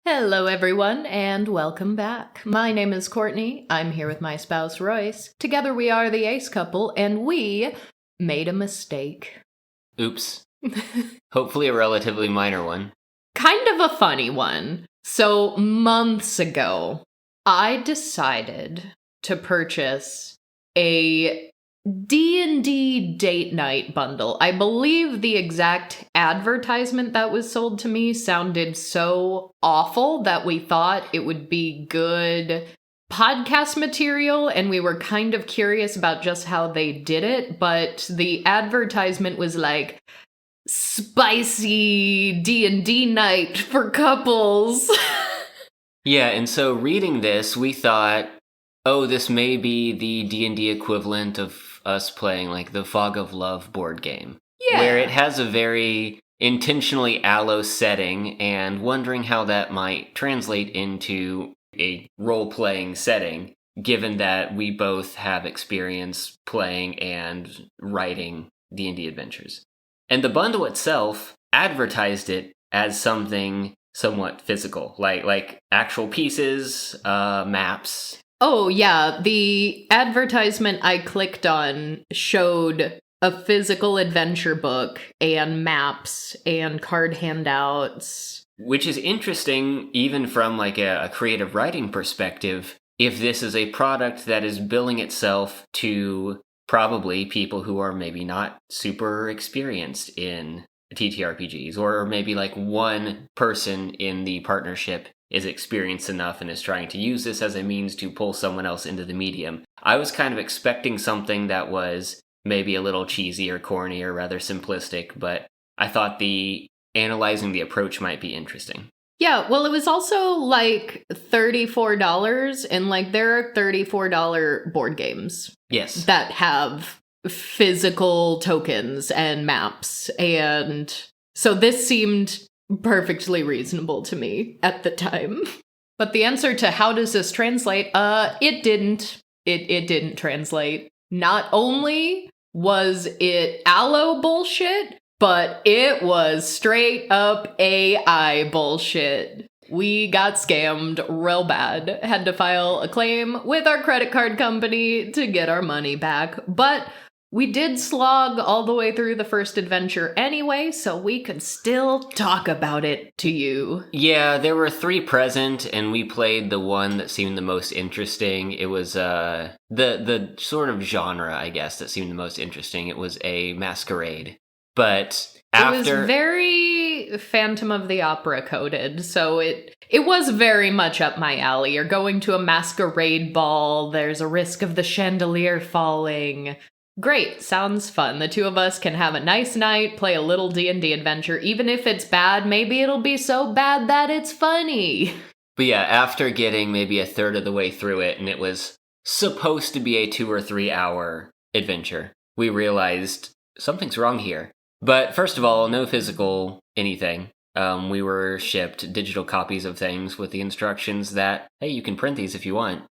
Hello, everyone, and welcome back. My name is Courtney. I'm here with my spouse, Royce. Together we are the Ace Couple, and we made a mistake. Oops. Hopefully a relatively minor one. Kind of a funny one. So, months ago, I decided to purchase a D&D Date Night bundle. I believe the exact advertisement that was sold to me sounded so awful that we thought it would be good podcast material, and we were kind of curious about just how they did it, but the advertisement was like, spicy D&D night for couples. Yeah, and so reading this, we thought, oh, this may be the D&D equivalent of us playing like the Fog of Love board game. Yeah. Where it has a very intentionally aloe setting, and wondering how that might translate into a role-playing setting, given that we both have experience playing and writing D&D adventures. And the bundle itself advertised it as something somewhat physical, like actual pieces, maps. Oh, yeah. The advertisement I clicked on showed a physical adventure book and maps and card handouts. Which is interesting, even from like a creative writing perspective, if this is a product that is billing itself to probably people who are maybe not super experienced in TTRPGs, or maybe like one person in the partnership is experienced enough and is trying to use this as a means to pull someone else into the medium. I was kind of expecting something that was maybe a little cheesy or corny or rather simplistic, but I thought analyzing the approach might be interesting. Yeah, well, it was also like $34, and like there are $34 board games. Yes. That have physical tokens and maps, and so this seemed perfectly reasonable to me at the time. But the answer to how does this translate, it didn't. It didn't translate. Not only was it aloe bullshit, but it was straight up AI bullshit. We got scammed real bad. Had to file a claim with our credit card company to get our money back. But we did slog all the way through the first adventure anyway, so we could still talk about it to you. Yeah, there were 3 present, and we played the one that seemed the most interesting. It was the sort of genre, I guess, that seemed the most interesting. It was a masquerade. But after... It was very Phantom of the Opera coded, so it was very much up my alley. You're going to a masquerade ball, there's a risk of the chandelier falling. Great, sounds fun. The two of us can have a nice night, play a little D&D adventure. Even if it's bad, maybe it'll be so bad that it's funny. But yeah, after getting maybe a third of the way through it, and it was supposed to be a 2 or 3 hour adventure, we realized something's wrong here. But first of all, no physical anything. We were shipped digital copies of things with the instructions that, hey, you can print these if you want.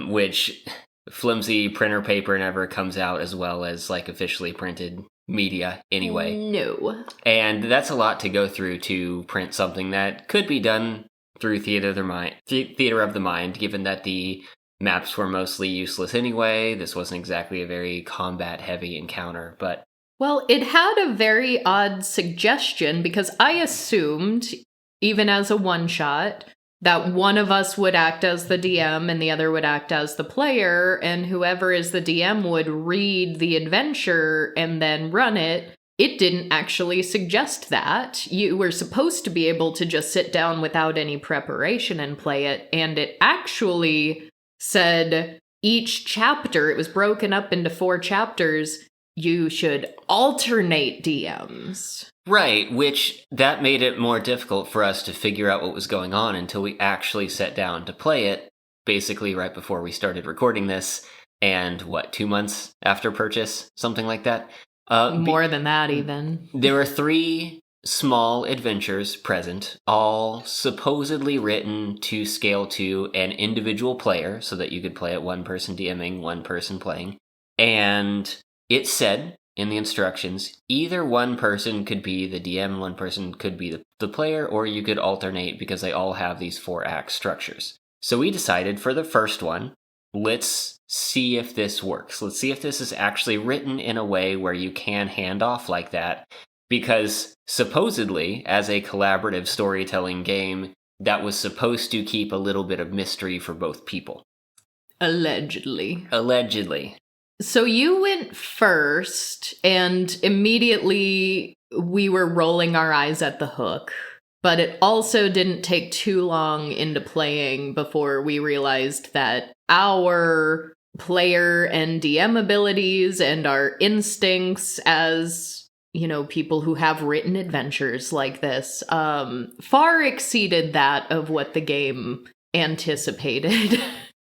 Which flimsy printer paper never comes out as well as like officially printed media anyway. No. And that's a lot to go through to print something that could be done through theater of the mind, given that the maps were mostly useless anyway. This wasn't exactly a very combat-heavy encounter, but... Well, it had a very odd suggestion, because I assumed, even as a one-shot, that one of us would act as the DM and the other would act as the player, and whoever is the DM would read the adventure and then run it. It didn't actually suggest that. You were supposed to be able to just sit down without any preparation and play it, and it actually said each chapter, it was broken up into 4 chapters, you should alternate DMs. Right, which that made it more difficult for us to figure out what was going on until we actually sat down to play it, basically right before we started recording this, and 2 months after purchase? Something like that. More than that, even. There were 3 small adventures present, all supposedly written to scale to an individual player, so that you could play it one person DMing, one person playing. And it said in the instructions, either one person could be the DM, one person could be the player, or you could alternate because they all have these 4-act structures. So we decided for the first one, let's see if this works. Let's see if this is actually written in a way where you can hand off like that, because supposedly, as a collaborative storytelling game, that was supposed to keep a little bit of mystery for both people. Allegedly. So you went first, and immediately we were rolling our eyes at the hook. But it also didn't take too long into playing before we realized that our player and DM abilities and our instincts as, people who have written adventures like this, far exceeded that of what the game anticipated.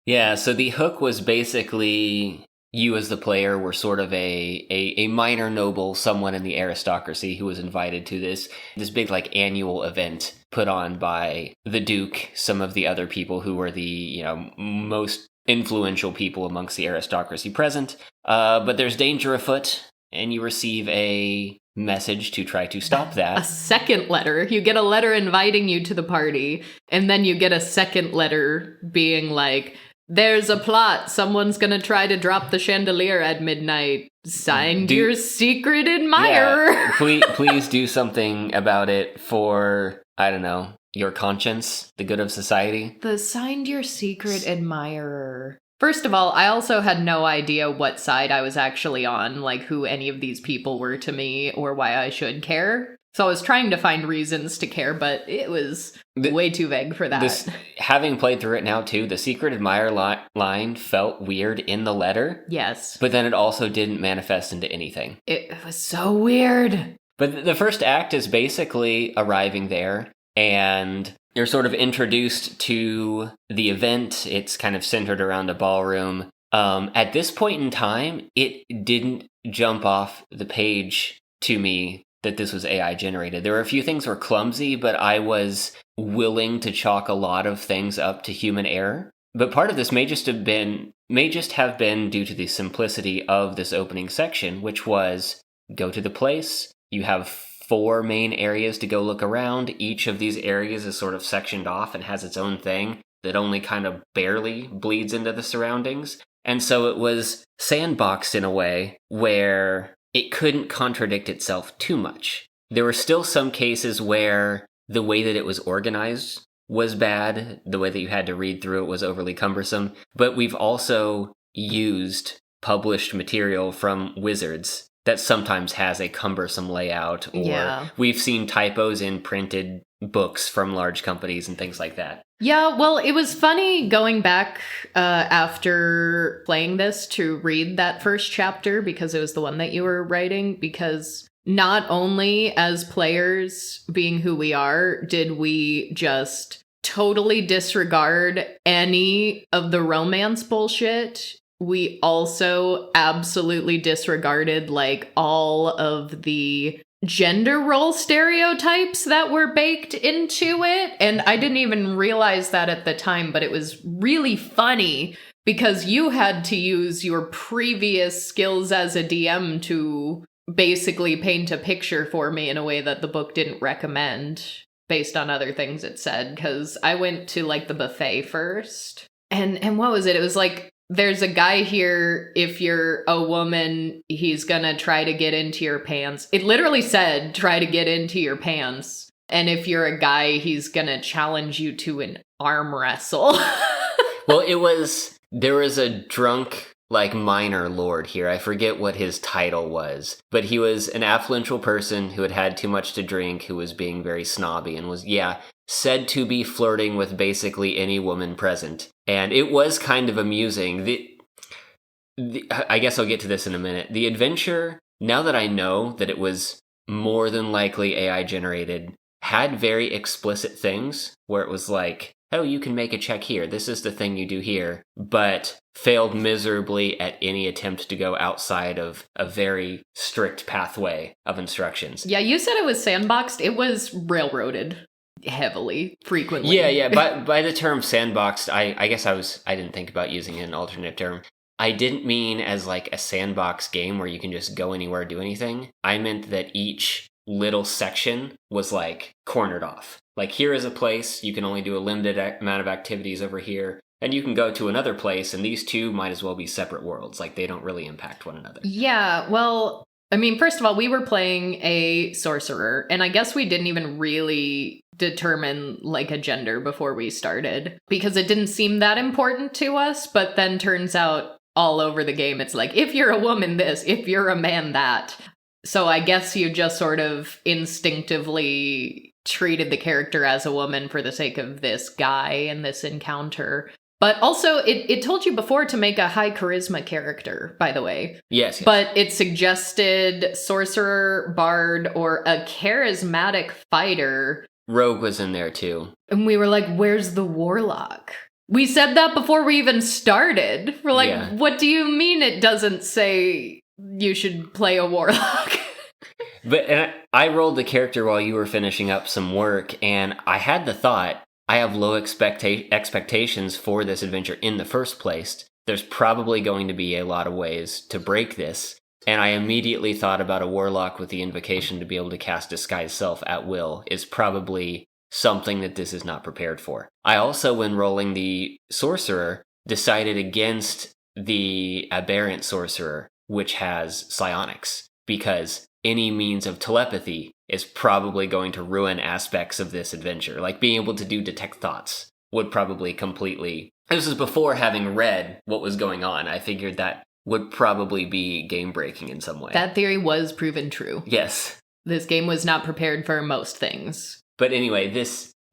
Yeah, so the hook was basically you as the player were sort of a minor noble, someone in the aristocracy who was invited to this big annual event put on by the Duke, some of the other people who were the most influential people amongst the aristocracy present. But there's danger afoot, and you receive a message to try to stop that. A second letter. You get a letter inviting you to the party, and then you get a second letter being like, there's a plot. Someone's gonna try to drop the chandelier at midnight. Signed, your secret admirer. Yeah, please do something about it for, I don't know, your conscience, the good of society. The signed your secret admirer. First of all, I also had no idea what side I was actually on, who any of these people were to me or why I should care. So I was trying to find reasons to care, but it was way too vague for that. Having played through it now, too, the secret admirer line felt weird in the letter. Yes. But then it also didn't manifest into anything. It was so weird. But the first act is basically arriving there, and you're sort of introduced to the event. It's kind of centered around a ballroom. At this point in time, it didn't jump off the page to me that this was AI generated. There were a few things were clumsy, but I was willing to chalk a lot of things up to human error. But part of this may just have been due to the simplicity of this opening section, which was go to the place. You have 4 main areas to go look around. Each of these areas is sort of sectioned off and has its own thing that only kind of barely bleeds into the surroundings. And so it was sandboxed in a way where it couldn't contradict itself too much. There were still some cases where the way that it was organized was bad, the way that you had to read through it was overly cumbersome, but we've also used published material from Wizards that sometimes has a cumbersome layout, or we've seen typos in printed books from large companies and things like that. Yeah, well, it was funny going back after playing this to read that first chapter, because it was the one that you were writing, because not only as players, being who we are, did we just totally disregard any of the romance bullshit. We also absolutely disregarded all of the gender role stereotypes that were baked into it. And I didn't even realize that at the time, but it was really funny because you had to use your previous skills as a DM to basically paint a picture for me in a way that the book didn't recommend based on other things it said. Because I went to the buffet first. And what was it? It was there's a guy here, if you're a woman, he's gonna try to get into your pants. It literally said, try to get into your pants. And if you're a guy, he's gonna challenge you to an arm wrestle. Well, there was a drunk, minor lord here. I forget what his title was, but he was an affluential person who had had too much to drink, who was being very snobby and was, said to be flirting with basically any woman present. And it was kind of amusing. I guess I'll get to this in a minute. The adventure, now that I know that it was more than likely AI generated, had very explicit things where it was oh, you can make a check here. This is the thing you do here. But failed miserably at any attempt to go outside of a very strict pathway of instructions. Yeah, you said it was sandboxed. It was railroaded heavily, frequently. Yeah. By the term sandboxed, I guess I didn't think about using an alternate term. I didn't mean as like a sandbox game where you can just go anywhere, do anything. I meant that each little section was like cornered off. Like, here is a place, you can only do a limited amount of activities over here, and you can go to another place, and these two might as well be separate worlds. Like, they don't really impact one another. Yeah, well, I mean, first of all, we were playing a sorcerer, and I guess we didn't even really determine like a gender before we started because it didn't seem that important to us, but then turns out all over the game it's like, if you're a woman this, if you're a man that. So I guess you just sort of instinctively treated the character as a woman for the sake of this guy and this encounter. But also, it told you before to make a high charisma character, by the way. Yes. But it suggested sorcerer, bard, or a charismatic fighter. Rogue was in there too. And we were like, where's the warlock? We said that before we even started. We're like, What do you mean it doesn't say you should play a warlock? But I rolled the character while you were finishing up some work, and I had the thought, I have low expectations for this adventure in the first place. There's probably going to be a lot of ways to break this. And I immediately thought about a warlock with the invocation to be able to cast Disguise Self at will is probably something that this is not prepared for. I also, when rolling the sorcerer, decided against the aberrant sorcerer, which has psionics, because any means of telepathy is probably going to ruin aspects of this adventure. Like being able to do detect thoughts would probably completely... This is before having read what was going on. I figured that would probably be game-breaking in some way. That theory was proven true. Yes. This game was not prepared for most things. But anyway,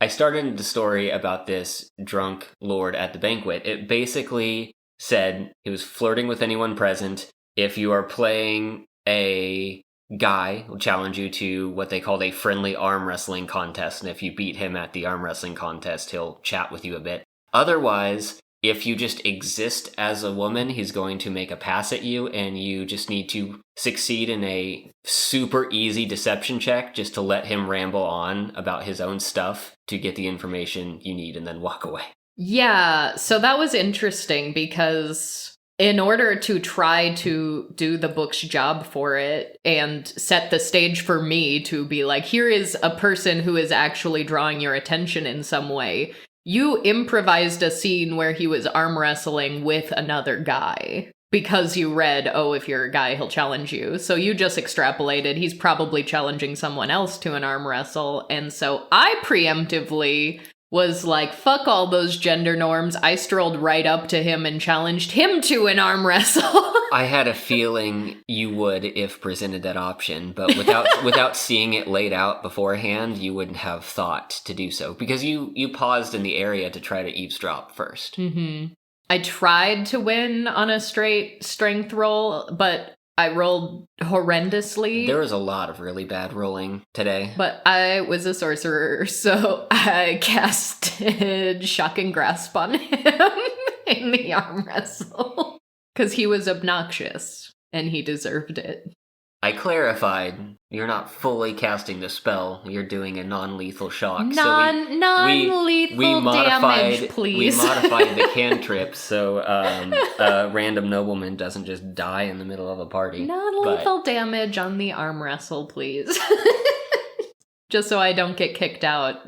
I started the story about this drunk lord at the banquet. It basically said he was flirting with anyone present. If you are playing a guy, will challenge you to what they called a friendly arm wrestling contest, and if you beat him at the arm wrestling contest, he'll chat with you a bit. Otherwise, if you just exist as a woman, he's going to make a pass at you, and you just need to succeed in a super easy deception check just to let him ramble on about his own stuff to get the information you need and then walk away. Yeah, so that was interesting because in order to try to do the book's job for it and set the stage for me to be like, here is a person who is actually drawing your attention in some way, you improvised a scene where he was arm wrestling with another guy because you read, oh, if you're a guy, he'll challenge you. So you just extrapolated, he's probably challenging someone else to an arm wrestle. And so I preemptively was like, fuck all those gender norms. I strolled right up to him and challenged him to an arm wrestle. I had a feeling you would if presented that option, but without seeing it laid out beforehand, you wouldn't have thought to do so, because you paused in the area to try to eavesdrop first. Mm-hmm. I tried to win on a straight strength roll, but I rolled horrendously. There was a lot of really bad rolling today. But I was a sorcerer, so I casted Shocking Grasp on him in the arm wrestle. Because he was obnoxious, and he deserved it. I clarified, you're not fully casting the spell, you're doing a non-lethal shock. Non-lethal damage, please. We modified the cantrip so a random nobleman doesn't just die in the middle of a party. Non-lethal damage on the arm wrestle, please. Just so I don't get kicked out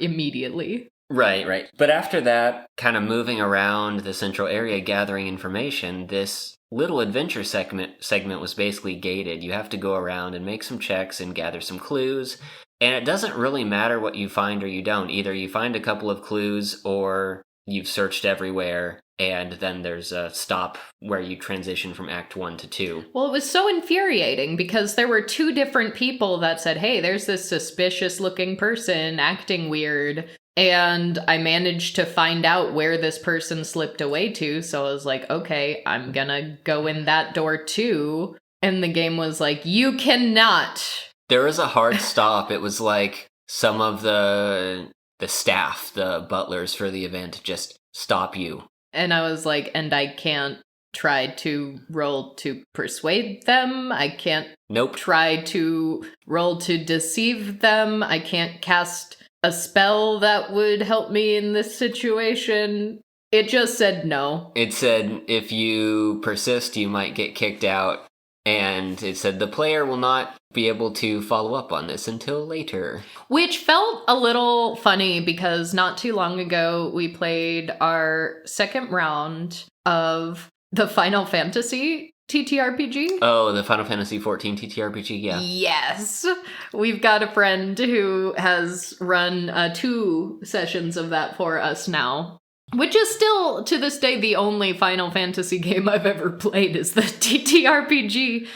immediately. Right. But after that, kind of moving around the central area gathering information, this little adventure segment was basically gated. You have to go around and make some checks and gather some clues. And it doesn't really matter what you find or you don't. Either you find a couple of clues or you've searched everywhere, and then there's a stop where you transition from Act 1 to 2. Well, it was so infuriating because there were two different people that said, hey, there's this suspicious-looking person acting weird. And I managed to find out where this person slipped away to, so I was like, okay, I'm gonna go in that door too. And the game was like, you cannot. There was a hard stop. It was like some of the staff, the butlers for the event, just stop you. And I was like, and I can't try to roll to persuade them. I can't try to roll to deceive them. I can't cast a spell that would help me in this situation. It just said no. It said if you persist, you might get kicked out. And it said the player will not be able to follow up on this until later. Which felt a little funny because not too long ago we played our second round of the Final Fantasy TTRPG. Oh, the Final Fantasy 14 TTRPG, yeah. Yes. We've got a friend who has run 2 sessions of that for us now. Which is still, to this day, the only Final Fantasy game I've ever played is the TTRPG.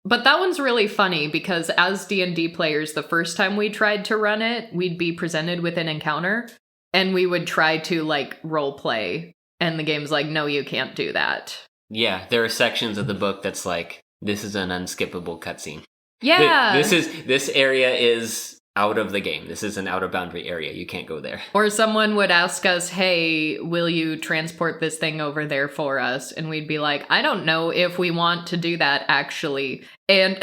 But that one's really funny because as D&D players, the first time we tried to run it, we'd be presented with an encounter and we would try to, like, role play. And the game's like, no, you can't do that. Yeah, there are sections of the book that's like, this is an unskippable cutscene. Yeah. This area is out of the game. This is an outer boundary area. You can't go there. Or someone would ask us, hey, will you transport this thing over there for us? And we'd be like, I don't know if we want to do that, actually. And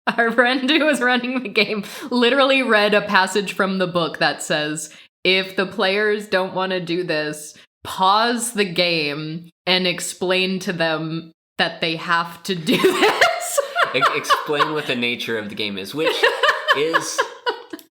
our friend who was running the game literally read a passage from the book that says, if the players don't want to do this, pause the game and explain to them that they have to do this. Explain what the nature of the game is, which is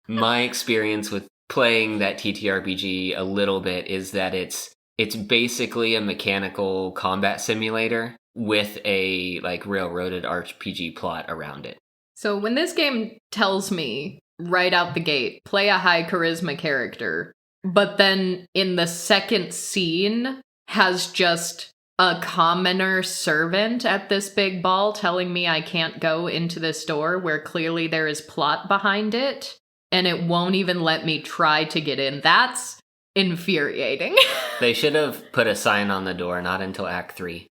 my experience with playing that TTRPG a little bit, is that it's basically a mechanical combat simulator with a like railroaded RPG plot around it. So when this game tells me right out the gate, play a high charisma character, but then in the second scene has just a commoner servant at this big ball telling me I can't go into this door where clearly there is plot behind it, and it won't even let me try to get in. That's infuriating. They should have put a sign on the door, not until Act 3.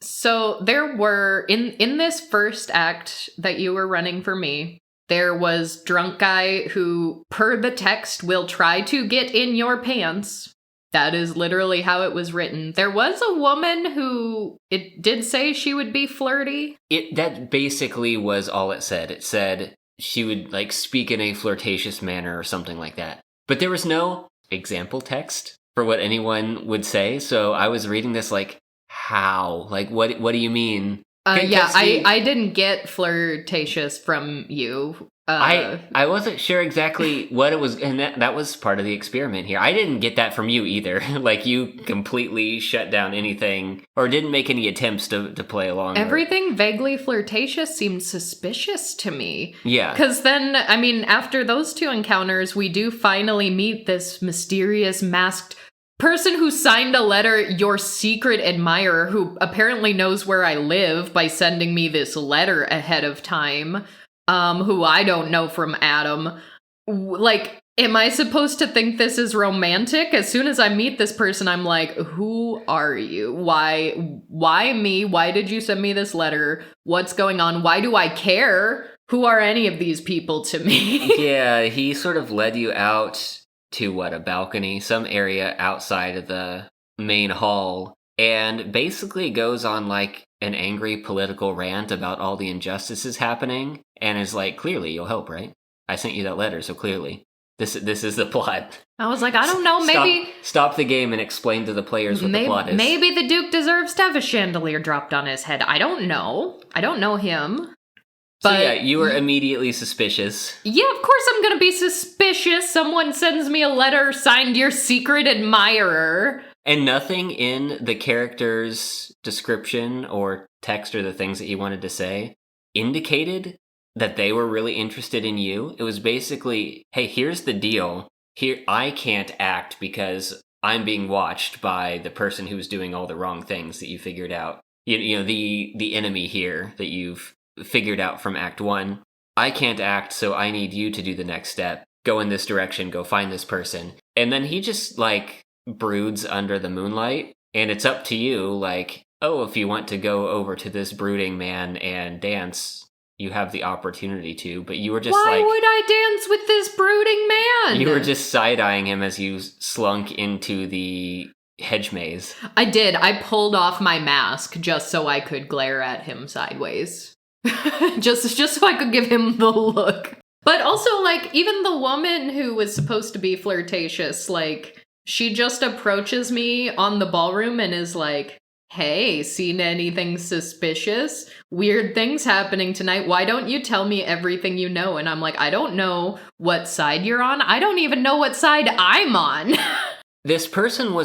So there were, in this first act that you were running for me, there was drunk guy who, per the text, will try to get in your pants. That is literally how it was written. There was a woman who, it did say she would be flirty. That basically was all it said. It said she would like speak in a flirtatious manner or something like that. But there was no example text for what anyone would say. So I was reading this like, how? Like, what do you mean? I didn't get flirtatious from you. I wasn't sure exactly what it was, and that was part of the experiment here. I didn't get that from you either. Like, you completely shut down anything, or didn't make any attempts to play along. Everything vaguely flirtatious seemed suspicious to me. Yeah. Because then, I mean, after those 2 encounters, we do finally meet this mysterious masked person who signed a letter, your secret admirer, who apparently knows where I live by sending me this letter ahead of time, who I don't know from Adam. Like, am I supposed to think this is romantic? As soon as I meet this person, I'm like, who are you? Why me? Why did you send me this letter? What's going on? Why do I care? Who are any of these people to me? Yeah, he sort of led you out to a balcony, some area outside of the main hall, and basically goes on like an angry political rant about all the injustices happening, and is like, clearly you'll help, right? I sent you that letter, so clearly this is the plot. I was like, I don't know, maybe stop the game and explain to the players what the plot is. Maybe the Duke deserves to have a chandelier dropped on his head. I don't know. I don't know him. But so yeah, you were immediately suspicious. Yeah, of course I'm gonna be suspicious. Someone sends me a letter signed your secret admirer. And nothing in the character's description or text or the things that you wanted to say indicated that they were really interested in you. It was basically, hey, here's the deal. Here, I can't act because I'm being watched by the person who's doing all the wrong things that you figured out. You know, the enemy here that you've figured out from Act 1. I can't act, so I need you to do the next step. Go in this direction, go find this person. And then he just, like, broods under the moonlight, and it's up to you, like, oh, if you want to go over to this brooding man and dance, you have the opportunity to, but you were just Why would I dance with this brooding man? You were just side-eyeing him as you slunk into the hedge maze. I did. I pulled off my mask just so I could glare at him sideways. just so I could give him the look. But also, like, even the woman who was supposed to be flirtatious, like, She just approaches me on the ballroom and is like, hey, seen anything suspicious? Weird things happening tonight. Why don't you tell me everything you know? And I'm like, I don't know what side you're on. I don't even know what side I'm on. This person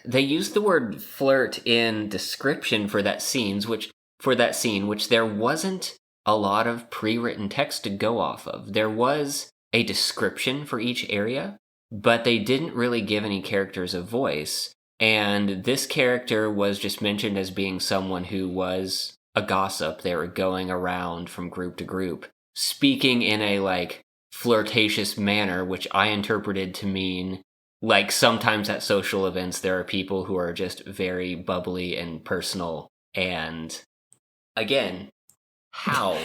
they used the word flirt in description for that scene, which there wasn't a lot of pre-written text to go off of. There was a description for each area, but they didn't really give any characters a voice. And this character was just mentioned as being someone who was a gossip. They were going around from group to group, speaking in a, like, flirtatious manner, which I interpreted to mean, like, sometimes at social events there are people who are just very bubbly and personal. And, again, how?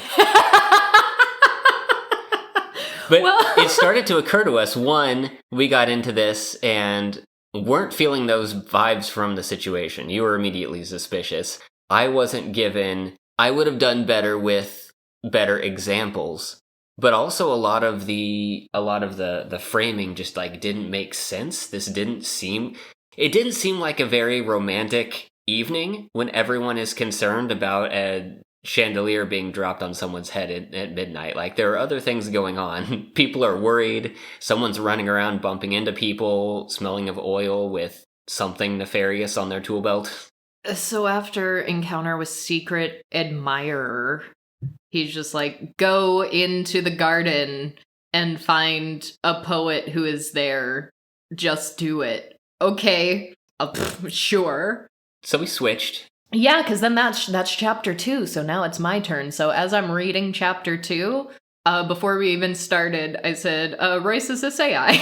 But it started to occur to us, one, we got into this and weren't feeling those vibes from the situation. You were immediately suspicious. I wasn't given... I would have done better with better examples. But also a lot of the framing just, like, didn't make sense. It didn't seem like a very romantic evening when everyone is concerned about a chandelier being dropped on someone's head at midnight. Like, there are other things going on. People are worried. Someone's running around bumping into people, smelling of oil with something nefarious on their tool belt. So after encounter with secret admirer, he's just like, go into the garden and find a poet who is there. Just do it. Okay, sure. So we switched. Yeah, because then that's chapter 2, so now it's my turn. So as I'm reading chapter 2, before we even started, I said, Royce, is this AI?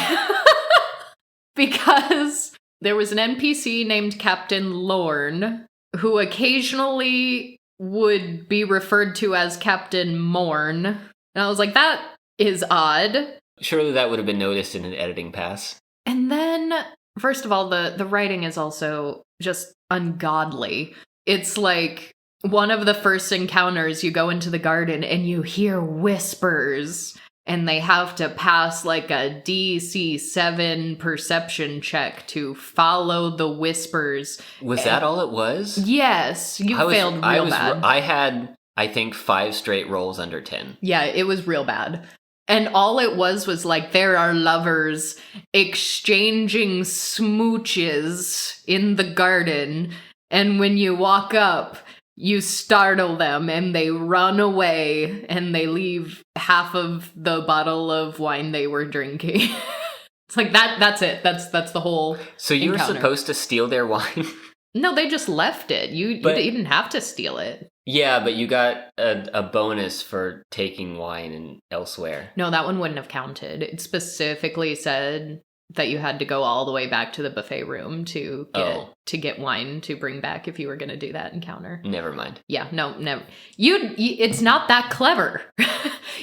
Because there was an NPC named Captain Lorne, who occasionally would be referred to as Captain Morn. And I was like, that is odd. Surely that would have been noticed in an editing pass. And then, first of all, the writing is also just ungodly. It's like one of the first encounters, you go into the garden and you hear whispers, and they have to pass like a DC 7 perception check to follow the whispers. Was that all it was? Yes, you failed real bad. I had, I think, 5 straight rolls under 10. Yeah, it was real bad. And all it was like, there are lovers exchanging smooches in the garden, and when you walk up, you startle them and they run away and they leave half of the bottle of wine they were drinking. It's like that's it. That's the whole So you encounter. were supposed to steal their wine? No, they just left it. You didn't have to steal it. Yeah, but you got a bonus for taking wine elsewhere. No, that one wouldn't have counted. It specifically said that you had to go all the way back to the buffet room to get wine to bring back if you were going to do that encounter. Never mind. Yeah, no, never. It's not that clever.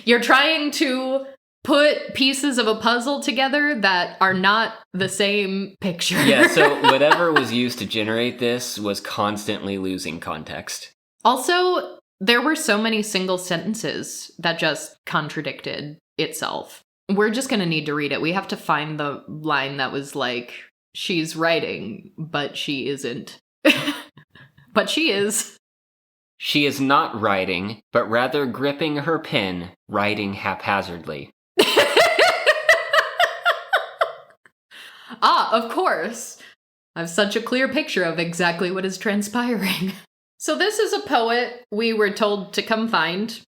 You're trying to put pieces of a puzzle together that are not the same picture. Yeah, so whatever was used to generate this was constantly losing context. Also, there were so many single sentences that just contradicted itself. We're just going to need to read it. We have to find the line that was like, she's writing, but she isn't. But she is. She is not writing, but rather gripping her pen, writing haphazardly. Of course. I have such a clear picture of exactly what is transpiring. So this is a poet we were told to come find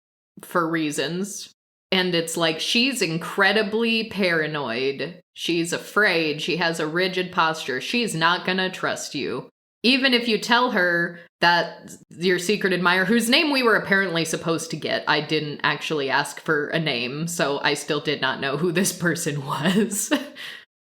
for reasons. And it's like, she's incredibly paranoid. She's afraid. She has a rigid posture. She's not gonna trust you. Even if you tell her that your secret admirer, whose name we were apparently supposed to get, I didn't actually ask for a name, so I still did not know who this person was.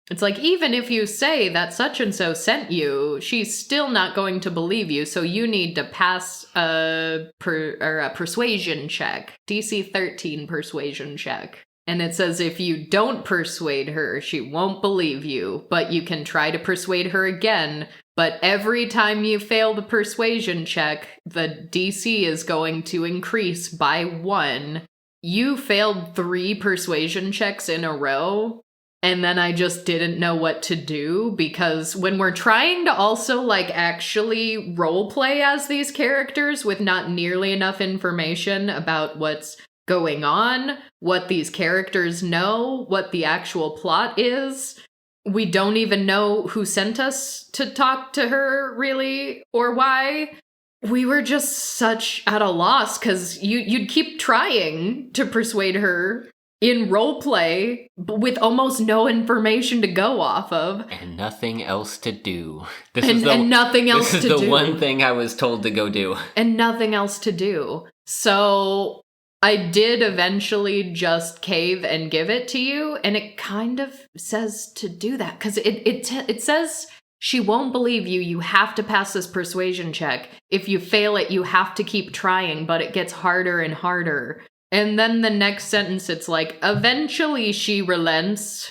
It's like, even if you say that such and so sent you, she's still not going to believe you, so you need to pass a persuasion check. DC 13 persuasion check. And it says if you don't persuade her, she won't believe you, but you can try to persuade her again. But every time you fail the persuasion check, the DC is going to increase by 1. You failed 3 persuasion checks in a row. And then I just didn't know what to do, because when we're trying to also like actually role play as these characters with not nearly enough information about what's going on, what these characters know, what the actual plot is, we don't even know who sent us to talk to her really or why. We were just such at a loss, because you'd keep trying to persuade her in roleplay, but with almost no information to go off of. And nothing else to do. Nothing else to do. This is the one thing I was told to go do. And nothing else to do. So I did eventually just cave and give it to you, and it kind of says to do that, because it says she won't believe you. You have to pass this persuasion check. If you fail it, you have to keep trying, but it gets harder and harder. And then the next sentence, it's like, eventually she relents.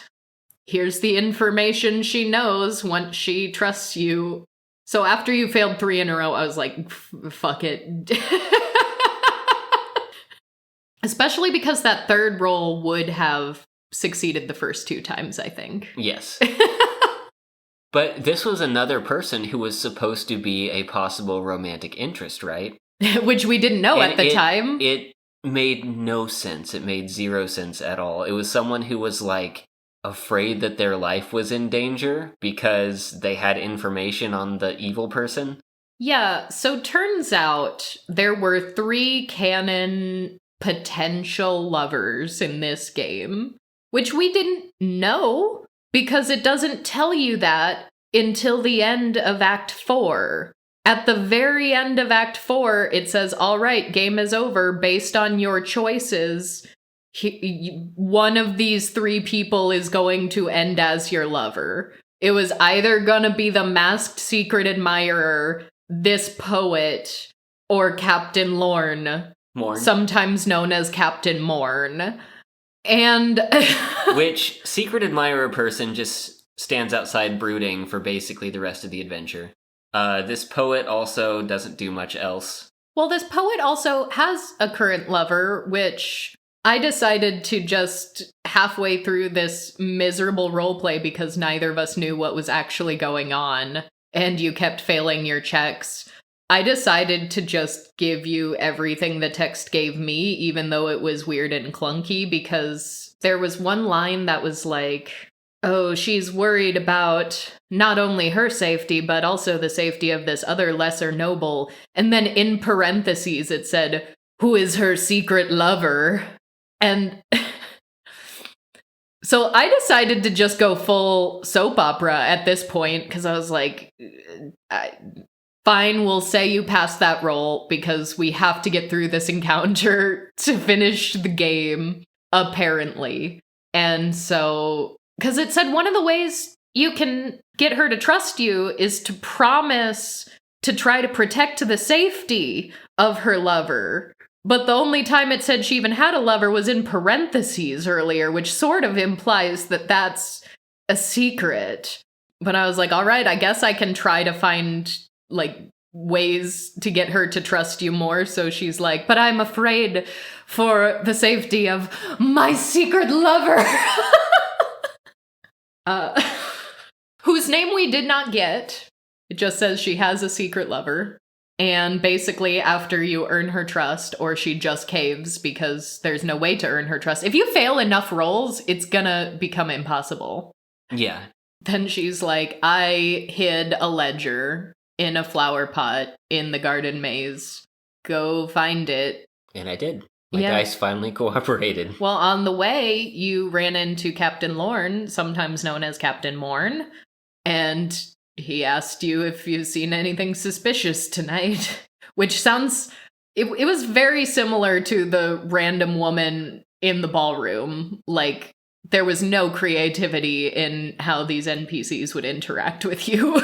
Here's the information she knows once she trusts you. So after you failed 3 in a row, I was like, fuck it. Especially because that third roll would have succeeded the first 2 times, I think. Yes. But this was another person who was supposed to be a possible romantic interest, right? Which we didn't know at the time. It made no sense. It made 0 sense at all. It was someone who was like afraid that their life was in danger because they had information on the evil person. Yeah, so turns out there were 3 canon potential lovers in this game, which we didn't know because it doesn't tell you that until the end of Act 4. At the very end of Act 4, it says, all right, game is over. Based on your choices, one of these 3 people is going to end as your lover. It was either gonna be the masked secret admirer, this poet, or Captain Lorne. Morn. Sometimes known as Captain Morn. And which secret admirer person just stands outside brooding for basically the rest of the adventure. This poet also doesn't do much else. Well, this poet also has a current lover, which I decided to just halfway through this miserable roleplay, because neither of us knew what was actually going on, and you kept failing your checks. I decided to just give you everything the text gave me, even though it was weird and clunky, because there was one line that was like, oh, she's worried about not only her safety, but also the safety of this other lesser noble. And then in parentheses, it said, who is her secret lover? And so I decided to just go full soap opera at this point, because I was like, fine, we'll say you passed that roll, because we have to get through this encounter to finish the game, apparently. And so, because it said one of the ways you can get her to trust you is to promise to try to protect the safety of her lover. But the only time it said she even had a lover was in parentheses earlier, which sort of implies that that's a secret. But I was like, all right, I guess I can try to find, like, ways to get her to trust you more. So she's like, but I'm afraid for the safety of my secret lover. Whose name we did not get. It just says she has a secret lover. And basically, after you earn her trust, or she just caves because there's no way to earn her trust. If you fail enough rolls, it's gonna become impossible. Yeah. Then she's like, I hid a ledger in a flower pot in the garden maze. Go find it. And I did. My dice finally cooperated. Well, on the way, you ran into Captain Lorne, sometimes known as Captain Morn, and he asked you if you've seen anything suspicious tonight, which sounds... It was very similar to the random woman in the ballroom. Like, there was no creativity in how these NPCs would interact with you.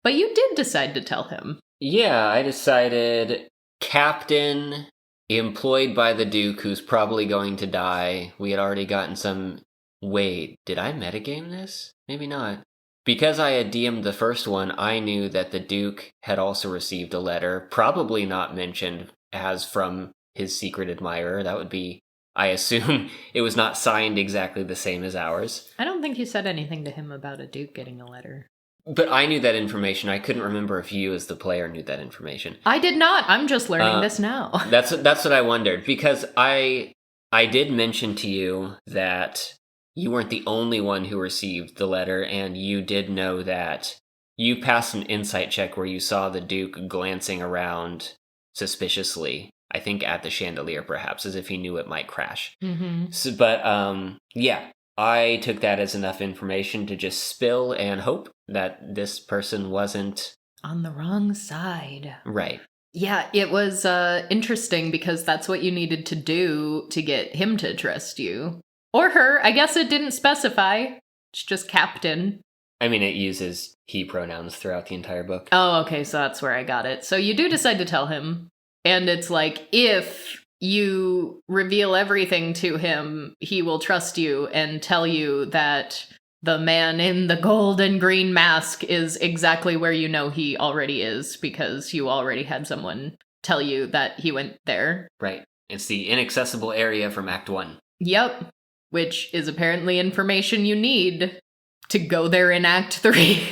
But you did decide to tell him. Yeah, I decided Captain, employed by the Duke, who's probably going to die. We had already gotten some... Wait, did I metagame this? Maybe not. Because I had DM'd the first one, I knew that the Duke had also received a letter, probably not mentioned as from his secret admirer. That would be I assume it was not signed exactly the same as ours. I don't think you said anything to him about a duke getting a letter. But I knew that information. I couldn't remember if you as the player knew that information. I did not. I'm just learning this now. That's what I wondered, because I did mention to you that you weren't the only one who received the letter, and you did know that you passed an insight check where you saw the Duke glancing around suspiciously, I think at the chandelier perhaps, as if he knew it might crash. Mm-hmm. So, but yeah, I took that as enough information to just spill and hope that this person wasn't on the wrong side. Right. Yeah, it was interesting because that's what you needed to do to get him to trust you. Or her. I guess it didn't specify. It's just captain. I mean, it uses he pronouns throughout the entire book. Oh, okay, so that's where I got it. So you do decide to tell him. And it's like, if you reveal everything to him, he will trust you and tell you that the man in the gold and green mask is exactly where you know he already is, because you already had someone tell you that he went there. Right. It's the inaccessible area from Act 1. Yep. Which is apparently information you need to go there in Act 3.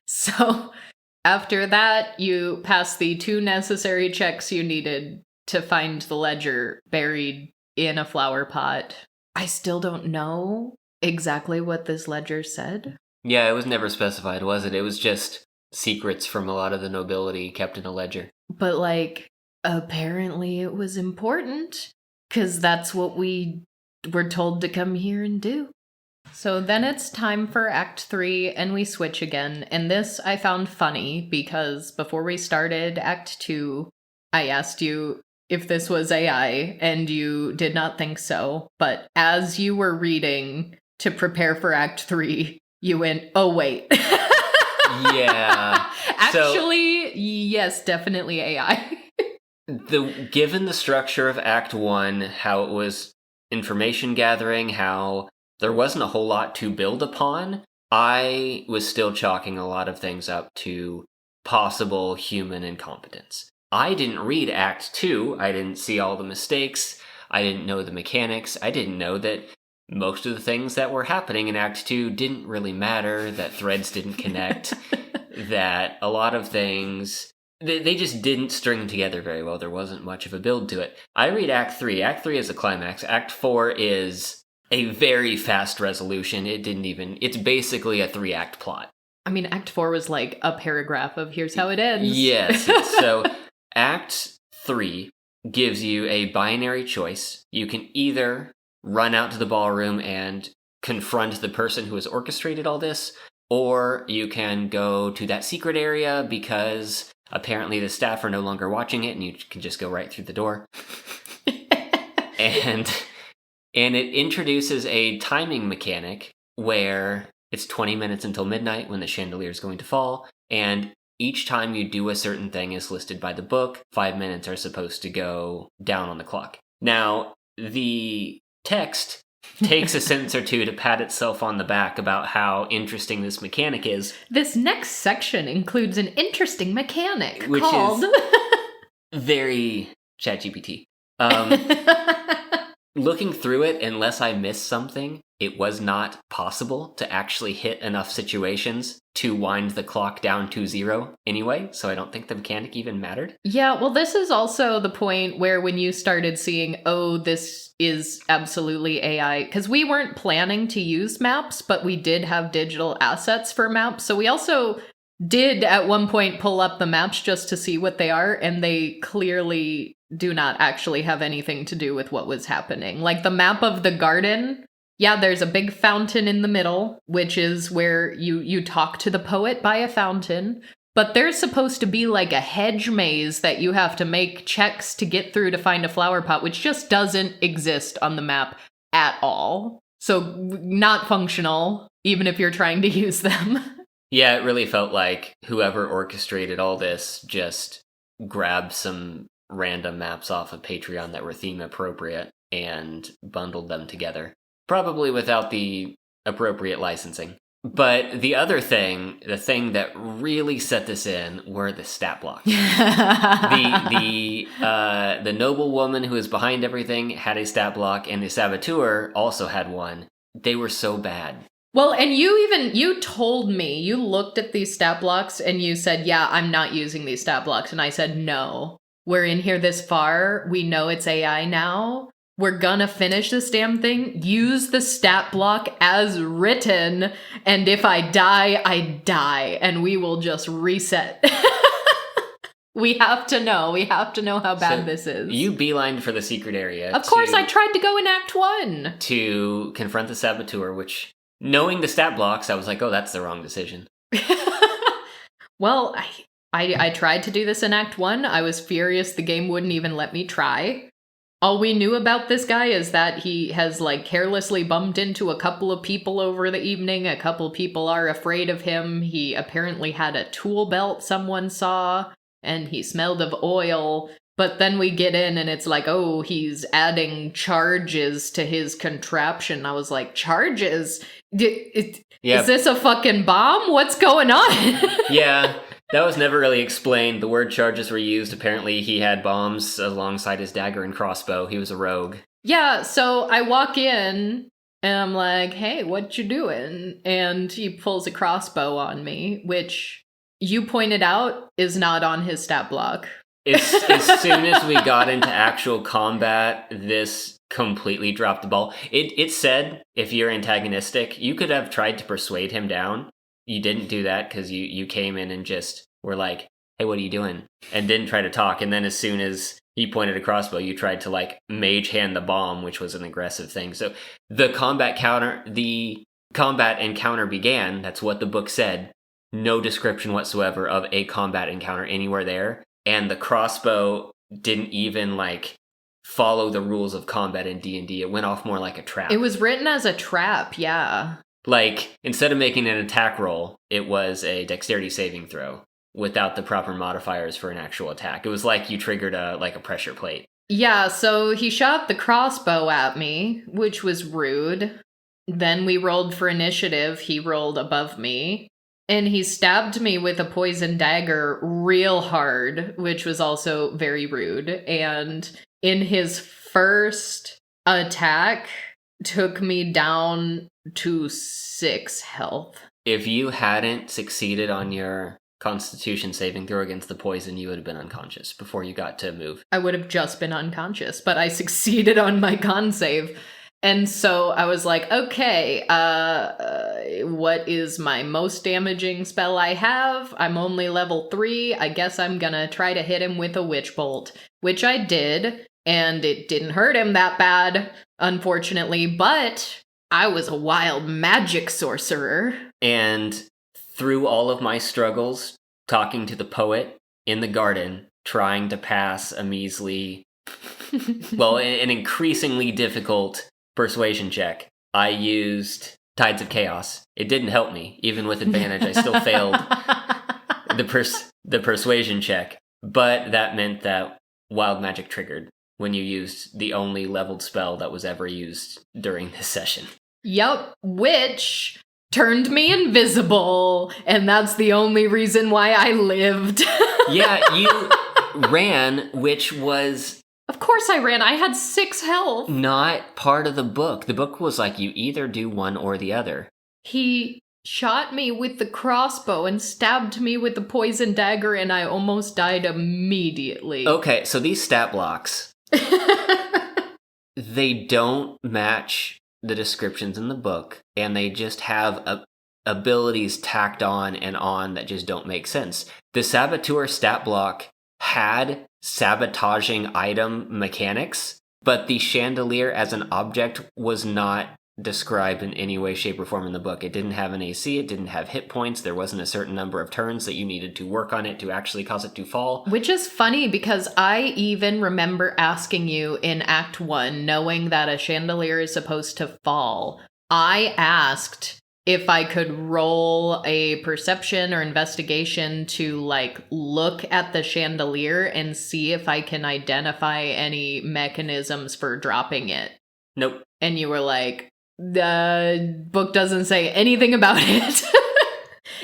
So after that, you pass the 2 necessary checks you needed to find the ledger buried in a flower pot. I still don't know exactly what this ledger said. Yeah, it was never specified, was it? It was just secrets from a lot of the nobility kept in a ledger. But, like, apparently it was important, because that's what we were told to come here and do. So then it's time for Act 3, and we switch again. And this I found funny, because before we started Act 2, I asked you if this was AI, and you did not think so. But as you were reading to prepare for Act 3, you went, oh, wait. Yeah. Actually, yes, definitely AI. Given the structure of Act 1, how it was information gathering, how there wasn't a whole lot to build upon, I was still chalking a lot of things up to possible human incompetence. I didn't read Act 2, I didn't see all the mistakes, I didn't know the mechanics, I didn't know that most of the things that were happening in Act 2 didn't really matter, that threads didn't connect, that a lot of things, they just didn't string together very well. There wasn't much of a build to it. I read Act 3. Act 3 is a climax. Act 4 is a very fast resolution. It's basically a 3-act plot. I mean, Act 4 was like a paragraph of here's how it ends. Yes. So Act 3 gives you a binary choice. You can either run out to the ballroom and confront the person who has orchestrated all this, or you can go to that secret area because apparently the staff are no longer watching it and you can just go right through the door. And it introduces a timing mechanic where it's 20 minutes until midnight when the chandelier is going to fall, and each time you do a certain thing is listed by the book. 5 minutes are supposed to go down on the clock. Now, the text takes a sentence or two to pat itself on the back about how interesting this mechanic is. This next section includes an interesting mechanic which called... is very ChatGPT. Looking through it, unless I missed something, it was not possible to actually hit enough situations to wind the clock down to 0 anyway, so I don't think the mechanic even mattered. Yeah, well, this is also the point where when you started seeing, oh, this is absolutely AI, because we weren't planning to use maps, but we did have digital assets for maps, so we also did at one point pull up the maps just to see what they are, and they clearly do not actually have anything to do with what was happening. Like the map of the garden, yeah, there's a big fountain in the middle, which is where you talk to the poet by a fountain. But there's supposed to be like a hedge maze that you have to make checks to get through to find a flower pot, which just doesn't exist on the map at all. So not functional, even if you're trying to use them. Yeah, it really felt like whoever orchestrated all this just grabbed some random maps off of Patreon that were theme appropriate and bundled them together. Probably without the appropriate licensing. But the thing that really set this in were the stat blocks. The noble woman who was behind everything had a stat block, and the saboteur also had one. They were so bad. Well, and you told me, you looked at these stat blocks and you said, yeah, I'm not using these stat blocks. And I said, no, we're in here this far. We know it's AI now. We're gonna finish this damn thing. Use the stat block as written. And if I die, I die. And we will just reset. We have to know. We have to know how bad this is. You beelined for the secret area. Of course, I tried to go in Act 1. To confront the saboteur, which, knowing the stat blocks, I was like, oh, that's the wrong decision. Well, I tried to do this in Act 1. I was furious the game wouldn't even let me try. All we knew about this guy is that he has, like, carelessly bumped into a couple of people over the evening. A couple people are afraid of him. He apparently had a tool belt someone saw, and he smelled of oil. But then we get in and it's like, oh, he's adding charges to his contraption. I was like, charges? Is this a fucking bomb? What's going on? Yeah. That was never really explained. The word charges were used. Apparently, he had bombs alongside his dagger and crossbow. He was a rogue. Yeah, so I walk in, and I'm like, hey, what you doing? And he pulls a crossbow on me, which you pointed out is not on his stat block. As soon as we got into actual combat, this completely dropped the ball. It said, if you're antagonistic, you could have tried to persuade him down. You didn't do that because you came in and just were like, hey, what are you doing? And didn't try to talk. And then as soon as he pointed a crossbow, you tried to, like, mage hand the bomb, which was an aggressive thing. So the combat encounter began. That's what the book said. No description whatsoever of a combat encounter anywhere there. And the crossbow didn't even, like, follow the rules of combat in D&D. It went off more like a trap. It was written as a trap, yeah. Like, instead of making an attack roll, it was a dexterity saving throw without the proper modifiers for an actual attack. It was like you triggered a pressure plate. Yeah, so he shot the crossbow at me, which was rude. Then we rolled for initiative. He rolled above me. And he stabbed me with a poison dagger real hard, which was also very rude. And in his first attack, took me down to 6 health. If you hadn't succeeded on your Constitution saving throw against the poison, you would have been unconscious before you got to move. I would have just been unconscious, but I succeeded on my con save. And so I was like, okay, what is my most damaging spell I have? I'm only level 3. I guess I'm gonna try to hit him with a witch bolt, which I did, and it didn't hurt him that bad, unfortunately, but I was a wild magic sorcerer. And through all of my struggles, talking to the poet in the garden, trying to pass a measly, an increasingly difficult persuasion check, I used Tides of Chaos. It didn't help me. Even with advantage, I still failed the persuasion check. But that meant that wild magic triggered when you used the only leveled spell that was ever used during this session. Yep, which turned me invisible, and that's the only reason why I lived. Yeah, you ran, which was... Of course I ran. I had 6 health. Not part of the book. The book was like, you either do one or the other. He shot me with the crossbow and stabbed me with the poison dagger, and I almost died immediately. Okay, so these stat blocks, they don't match the descriptions in the book, and they just have abilities tacked on and on that just don't make sense. The saboteur stat block had sabotaging item mechanics, but the chandelier as an object was not described in any way, shape, or form in the book. It didn't have an AC, it didn't have hit points, there wasn't a certain number of turns that you needed to work on it to actually cause it to fall. Which is funny, because I even remember asking you in Act 1, knowing that a chandelier is supposed to fall, I asked if I could roll a perception or investigation to, like, look at the chandelier and see if I can identify any mechanisms for dropping it. Nope. And you were like, The book doesn't say anything about it.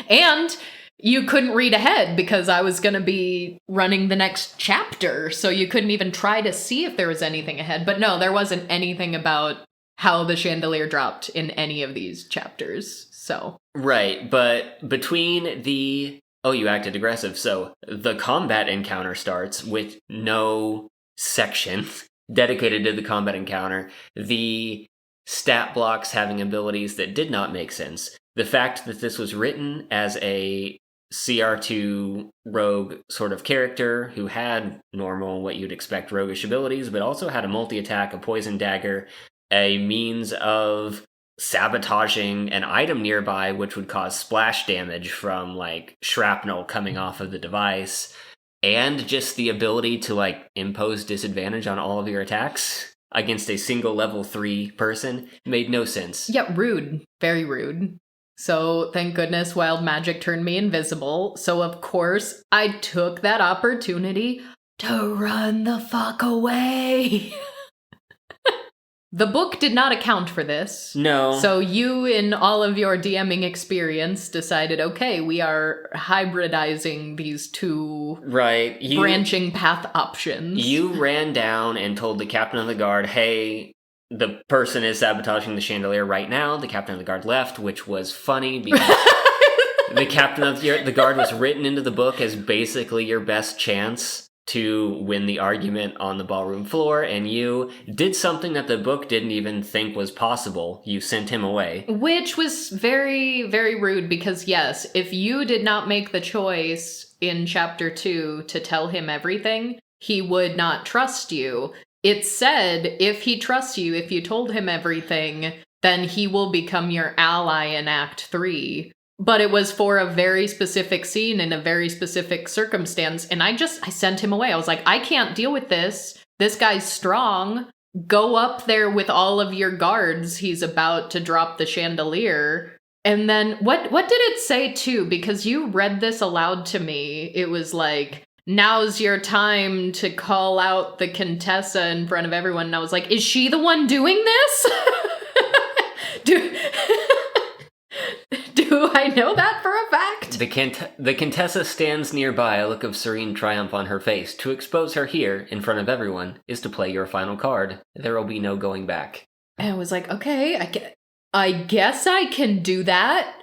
And you couldn't read ahead because I was going to be running the next chapter, so you couldn't even try to see if there was anything ahead. But no, there wasn't anything about how the chandelier dropped in any of these chapters, so. Right, but between the... Oh, you acted aggressive. So the combat encounter starts with no section dedicated to the combat encounter. The stat blocks having abilities that did not make sense. The fact that this was written as a CR2 rogue sort of character who had normal, what you'd expect, roguish abilities, but also had a multi-attack, a poison dagger, a means of sabotaging an item nearby, which would cause splash damage from, like, shrapnel coming off of the device, and just the ability to, like, impose disadvantage on all of your attacks against a single level 3 person made no sense. Yeah, rude. Very rude. So, thank goodness wild magic turned me invisible. So, of course, I took that opportunity to run the fuck away. The book did not account for this. No. So you, in all of your DMing experience, decided, okay, we are hybridizing these two branching path options. You ran down and told the captain of the guard, hey, the person is sabotaging the chandelier right now. The captain of the guard left, which was funny because the captain of the guard was written into the book as basically your best chance to win the argument on the ballroom floor, and you did something that the book didn't even think was possible. You sent him away. Which was very, very rude because, yes, if you did not make the choice in chapter 2 to tell him everything, he would not trust you. It said if he trusts you, if you told him everything, then he will become your ally in Act 3. But it was for a very specific scene in a very specific circumstance. And I sent him away. I was like, I can't deal with this. This guy's strong. Go up there with all of your guards. He's about to drop the chandelier. And then what did it say too? Because you read this aloud to me. It was like, now's your time to call out the Contessa in front of everyone. And I was like, is she the one doing this? Do I know that for a fact? The Contessa stands nearby, a look of serene triumph on her face. To expose her here, in front of everyone, is to play your final card. There will be no going back. And I was like, okay, I guess I can do that.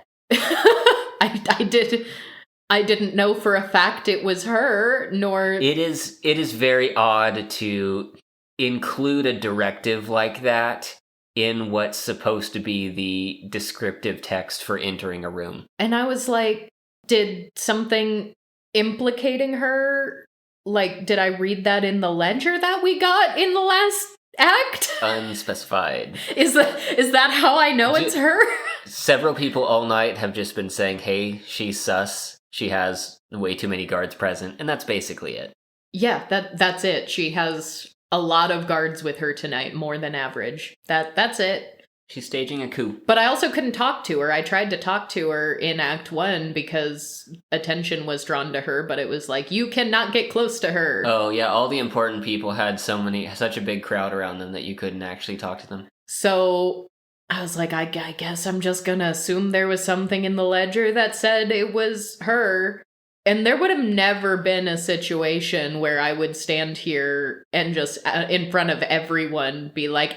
I didn't know for a fact it was her, nor... It is very odd to include a directive like that in what's supposed to be the descriptive text for entering a room. And I was like, did something implicating her? Like, did I read that in the ledger that we got in the last act? Unspecified. Is that how I know it's her? Several people all night have just been saying, hey, she's sus. She has way too many guards present, and that's basically it. Yeah, that's it. She has a lot of guards with her tonight, more than average. That's it. She's staging a coup. But I also couldn't talk to her. I tried to talk to her in Act 1 because attention was drawn to her, but it was like, you cannot get close to her. Oh, yeah, all the important people had such a big crowd around them that you couldn't actually talk to them. So I was like, I guess I'm just gonna assume there was something in the ledger that said it was her. And there would have never been a situation where I would stand here and just in front of everyone be like,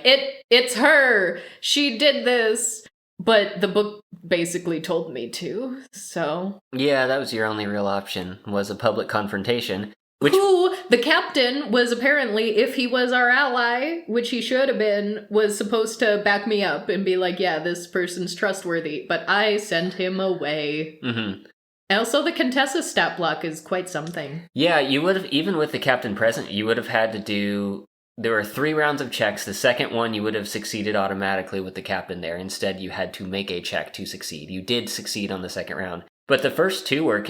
it's her. She did this. But the book basically told me to, so. Yeah, that was your only real option, was a public confrontation. Who, the captain, was apparently, if he was our ally, which he should have been, was supposed to back me up and be like, yeah, this person's trustworthy. But I sent him away. Mm-hmm. Also, the Contessa stat block is quite something. Yeah, you would have, even with the captain present, you would have had to do... There were 3 rounds of checks. The second one, you would have succeeded automatically with the captain there. Instead, you had to make a check to succeed. You did succeed on the second round. But the first 2 were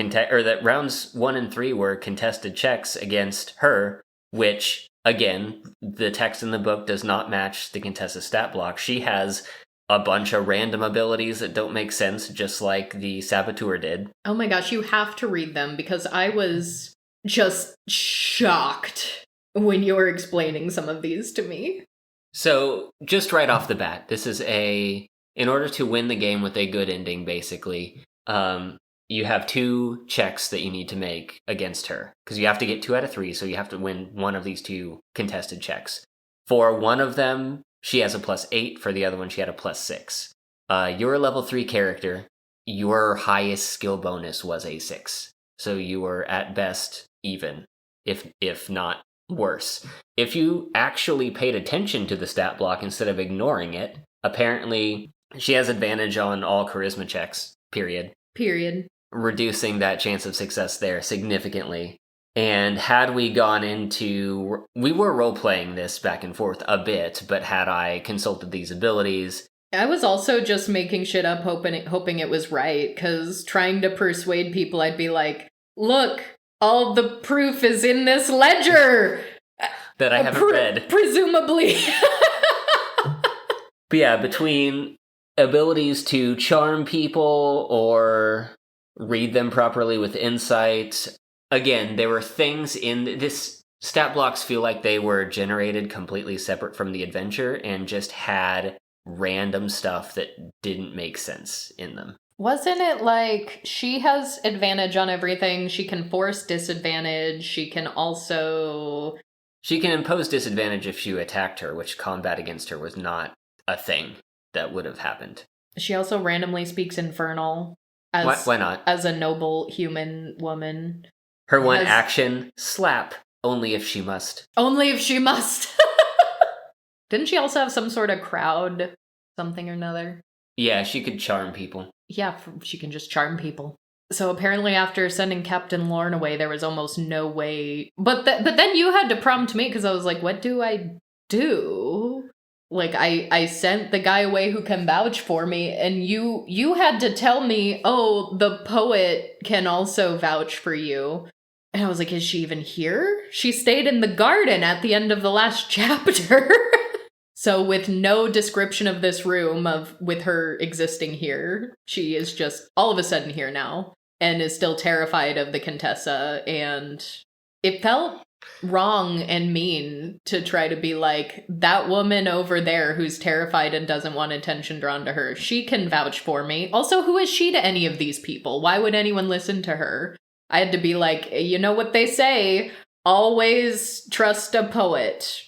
rounds 1 and 3 were contested checks against her, which, again, the text in the book does not match the Contessa stat block. She has a bunch of random abilities that don't make sense, just like the saboteur did. Oh my gosh, you have to read them, because I was just shocked when you were explaining some of these to me. So, just right off the bat, this is in order to win the game with a good ending, basically, you have 2 checks that you need to make against her. Because you have to get 2 out of 3, so you have to win one of these 2 contested checks. For one of them, she has a +8. For the other one, she had a +6. You're a level 3 character. Your highest skill bonus was a 6. So you were at best even, if not worse. If you actually paid attention to the stat block instead of ignoring it, apparently she has advantage on all charisma checks, period. Reducing that chance of success there significantly. And had we gone into... We were role-playing this back and forth a bit, but had I consulted these abilities... I was also just making shit up, hoping it was right, because trying to persuade people, I'd be like, look, all the proof is in this ledger! That I haven't read. Presumably. But yeah, between abilities to charm people or read them properly with insight, again, there were things in this... Stat blocks feel like they were generated completely separate from the adventure and just had random stuff that didn't make sense in them. Wasn't it like she has advantage on everything, she can force disadvantage, she can also... She can impose disadvantage if you attacked her, which combat against her was not a thing that would have happened. She also randomly speaks Infernal. Why not? As a noble human woman. Her one action, slap, only if she must. Only if she must! Didn't she also have some sort of crowd something or another? Yeah, she could charm people. Yeah, she can just charm people. So apparently after sending Captain Lorne away, there was almost no way... But then you had to prompt me, because I was like, what do I do? Like, I sent the guy away who can vouch for me, and you had to tell me, oh, the poet can also vouch for you. And I was like, is she even here? She stayed in the garden at the end of the last chapter. So with no description of this room with her existing here, she is just all of a sudden here now and is still terrified of the Contessa. And it felt wrong and mean to try to be like, that woman over there who's terrified and doesn't want attention drawn to her, she can vouch for me. Also, who is she to any of these people? Why would anyone listen to her? I had to be like, you know what they say, always trust a poet.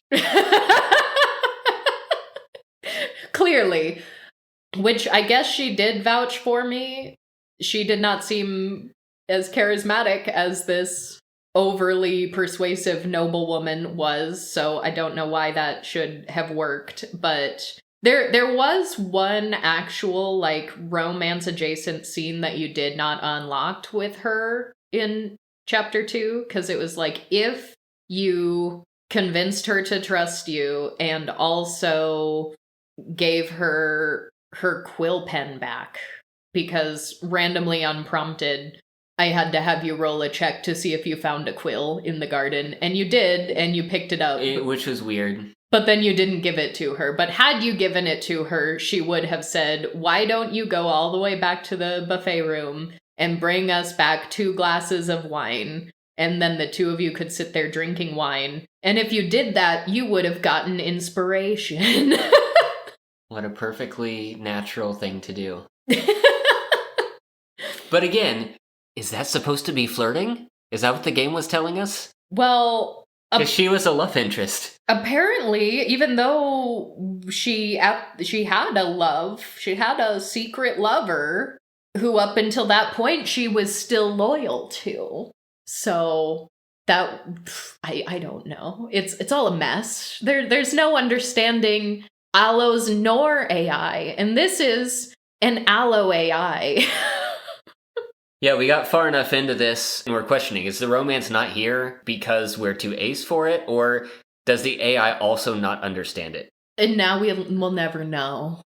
Clearly. Which I guess she did vouch for me. She did not seem as charismatic as this overly persuasive noblewoman was, so I don't know why that should have worked, but there was one actual, like, romance-adjacent scene that you did not unlock with her in Chapter 2, because it was like, if you convinced her to trust you and also gave her quill pen back, because randomly unprompted, I had to have you roll a check to see if you found a quill in the garden, and you did, and you picked it up. Which was weird. But then you didn't give it to her. But had you given it to her, she would have said, why don't you go all the way back to the buffet room and bring us back 2 glasses of wine? And then the 2 of you could sit there drinking wine. And if you did that, you would have gotten inspiration. What a perfectly natural thing to do. But again, is that supposed to be flirting? Is that what the game was telling us? Well... Because she was a love interest. Apparently, even though she had a secret lover who up until that point she was still loyal to. So that, I don't know. It's all a mess. There's no understanding allos nor AI, and this is an allo AI. Yeah, we got far enough into this, and we're questioning, is the romance not here because we're too ace for it, or does the AI also not understand it? And now we'll never know.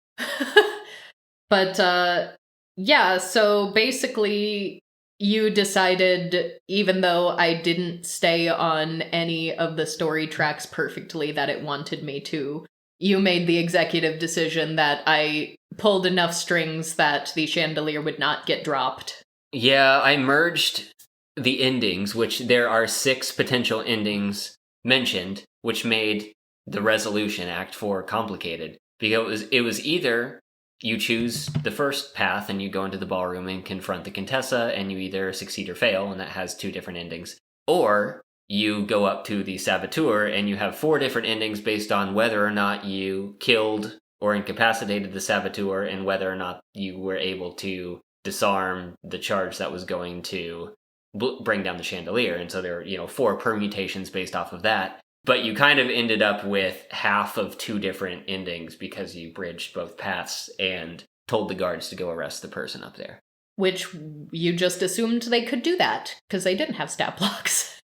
But, yeah, so basically, you decided, even though I didn't stay on any of the story tracks perfectly that it wanted me to, you made the executive decision that I pulled enough strings that the chandelier would not get dropped. Yeah, I merged the endings, which there are 6 potential endings mentioned, which made the resolution, Act 4, complicated. Because it was either you choose the first path and you go into the ballroom and confront the Contessa, and you either succeed or fail, and that has 2 different endings. Or you go up to the Saboteur and you have 4 different endings based on whether or not you killed or incapacitated the Saboteur and whether or not you were able to disarm the charge that was going to bring down the chandelier. And so there are, 4 permutations based off of that. But you kind of ended up with half of 2 different endings because you bridged both paths and told the guards to go arrest the person up there. Which you just assumed they could do that because they didn't have stat blocks.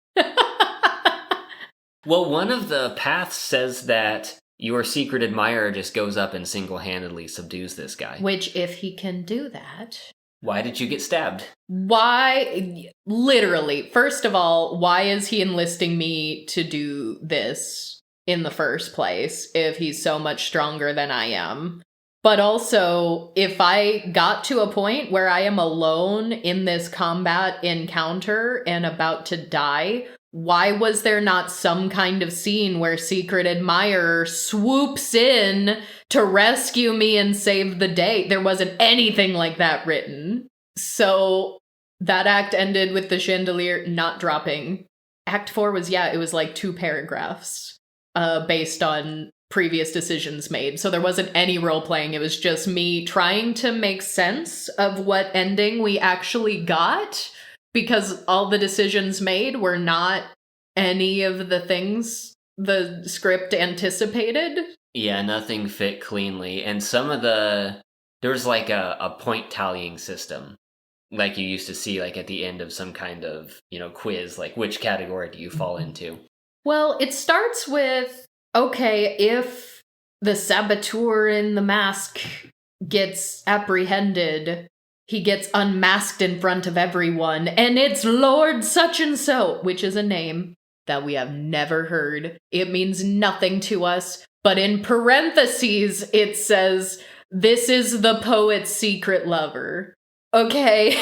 Well, one of the paths says that your secret admirer just goes up and single-handedly subdues this guy. Which, if he can do that... Why did you get stabbed? Why? Literally. First of all, why is he enlisting me to do this in the first place if he's so much stronger than I am? But also, if I got to a point where I am alone in this combat encounter and about to die, why was there not some kind of scene where Secret Admirer swoops in to rescue me and save the day? There wasn't anything like that written. So that act ended with the chandelier not dropping. Act 4 was, it was like 2 paragraphs based on previous decisions made. So there wasn't any role playing. It was just me trying to make sense of what ending we actually got, because all the decisions made were not any of the things the script anticipated. Yeah, nothing fit cleanly. And some of there was like a point tallying system, like you used to see like at the end of some kind of, quiz, like which category do you fall into? Well, it starts with, okay, if the saboteur in the mask gets apprehended, he gets unmasked in front of everyone, and it's Lord such and so, which is a name that we have never heard. It means nothing to us, but in parentheses, it says, this is the poet's secret lover. Okay.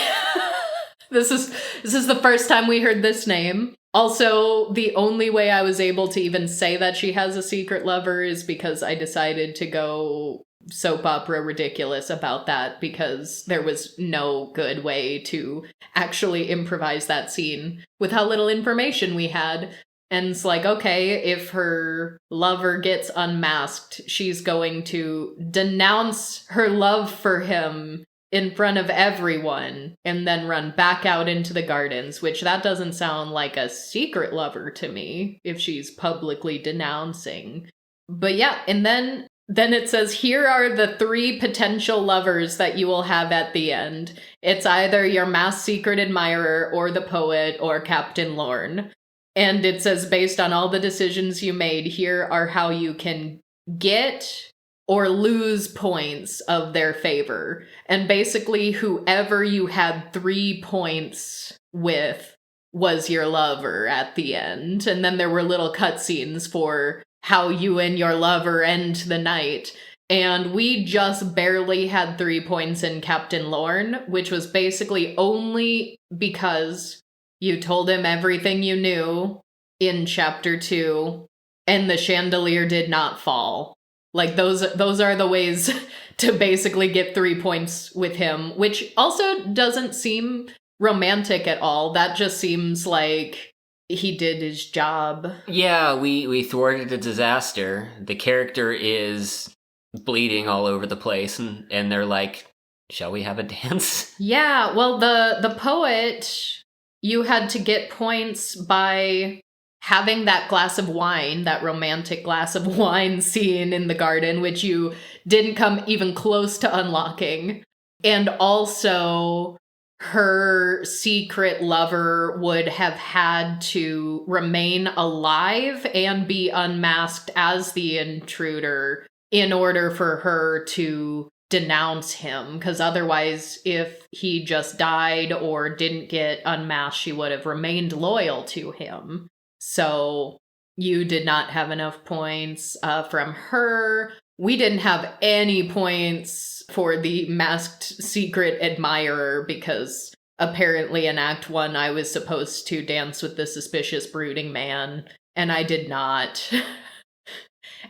This is the first time we heard this name. Also, the only way I was able to even say that she has a secret lover is because I decided to go soap opera ridiculous about that, because there was no good way to actually improvise that scene with how little information we had. And it's like, okay, if her lover gets unmasked, she's going to denounce her love for him in front of everyone and then run back out into the gardens, which that doesn't sound like a secret lover to me if she's publicly denouncing. But yeah, and then it says, here are the 3 potential lovers that you will have at the end. It's either your masked secret admirer or the poet or Captain Lorne. And it says, based on all the decisions you made, here are how you can get or lose points of their favor. And basically, whoever you had 3 points with was your lover at the end. And then there were little cutscenes for how you and your lover end the night. And we just barely had 3 points in Captain Lorne, which was basically only because you told him everything you knew in Chapter 2, and the chandelier did not fall. Like, those are the ways to basically get 3 points with him, which also doesn't seem romantic at all. That just seems like he did his job. Yeah, we thwarted a disaster. The character is bleeding all over the place, and they're like, shall we have a dance? Yeah, well, the poet, you had to get points by having that glass of wine, that romantic glass of wine scene in the garden, which you didn't come even close to unlocking. And also, her secret lover would have had to remain alive and be unmasked as the intruder in order for her to denounce him. Because otherwise, if he just died or didn't get unmasked, she would have remained loyal to him. So you did not have enough points from her. We didn't have any points for the masked secret admirer because apparently in Act 1 I was supposed to dance with the suspicious brooding man, and I did not.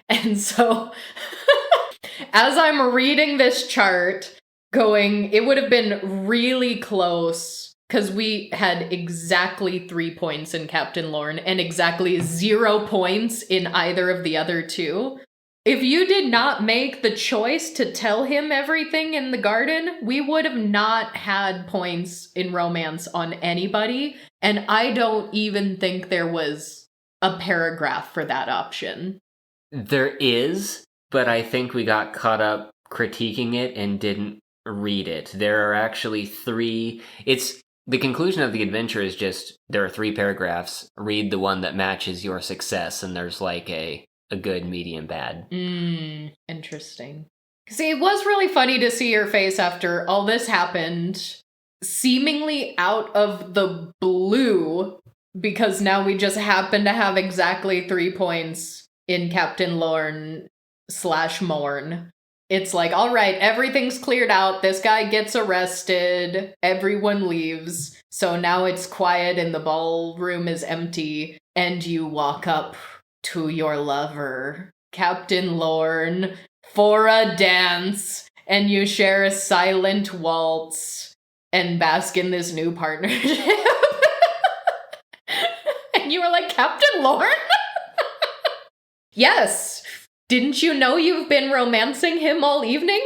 And so, as I'm reading this chart, going, it would have been really close because we had exactly 3 points in Captain Lorne and exactly 0 points in either of the other two. If you did not make the choice to tell him everything in the garden, we would have not had points in romance on anybody. And I don't even think there was a paragraph for that option. There is, but I think we got caught up critiquing it and didn't read it. There are actually 3. It's the conclusion of the adventure is just there are 3 paragraphs. Read the one that matches your success, and there's like a good, medium, bad. Interesting. See, it was really funny to see your face after all this happened, seemingly out of the blue, because now we just happen to have exactly 3 points in Captain Lorne / Morn. It's like, all right, everything's cleared out. This guy gets arrested. Everyone leaves. So now it's quiet and the ballroom is empty. And you walk up to your lover, Captain Lorne, for a dance. And you share a silent waltz and bask in this new partnership. And you were like, Captain Lorne? Yes. Didn't you know you've been romancing him all evening?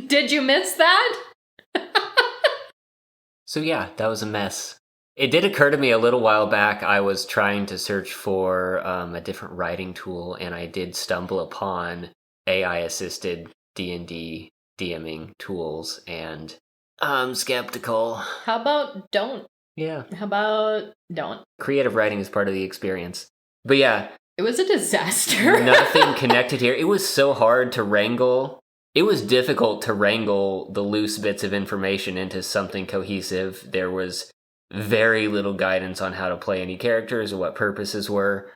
Did you miss that? So yeah, that was a mess. It did occur to me a little while back, I was trying to search for a different writing tool, and I did stumble upon AI-assisted D&D DMing tools, and I'm skeptical. How about don't? Yeah. How about don't? Creative writing is part of the experience. But yeah. It was a disaster. Nothing connected here. It was so hard to wrangle. It was difficult to wrangle the loose bits of information into something cohesive. There was very little guidance on how to play any characters or what purposes were.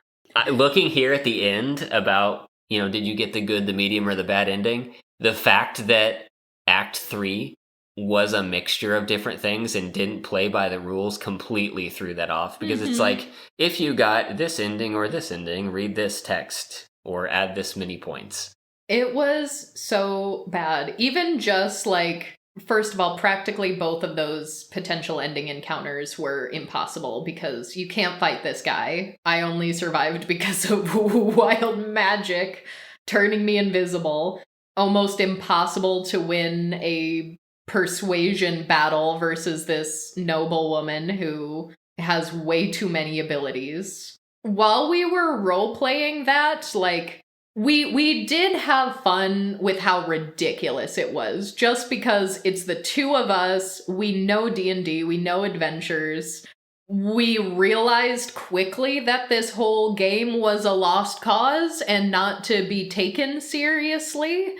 Looking here at the end about, did you get the good, the medium, or the bad ending? The fact that Act 3 was a mixture of different things and didn't play by the rules completely threw that off, because it's like, if you got this ending or this ending, read this text or add this many points. It was so bad. Even just like, first of all, practically both of those potential ending encounters were impossible because you can't fight this guy. I only survived because of wild magic turning me invisible. Almost impossible to win a persuasion battle versus this noble woman who has way too many abilities. While we were role-playing that, like, we did have fun with how ridiculous it was, just because it's the two of us, we know D&D, we know adventures. We realized quickly that this whole game was a lost cause and not to be taken seriously.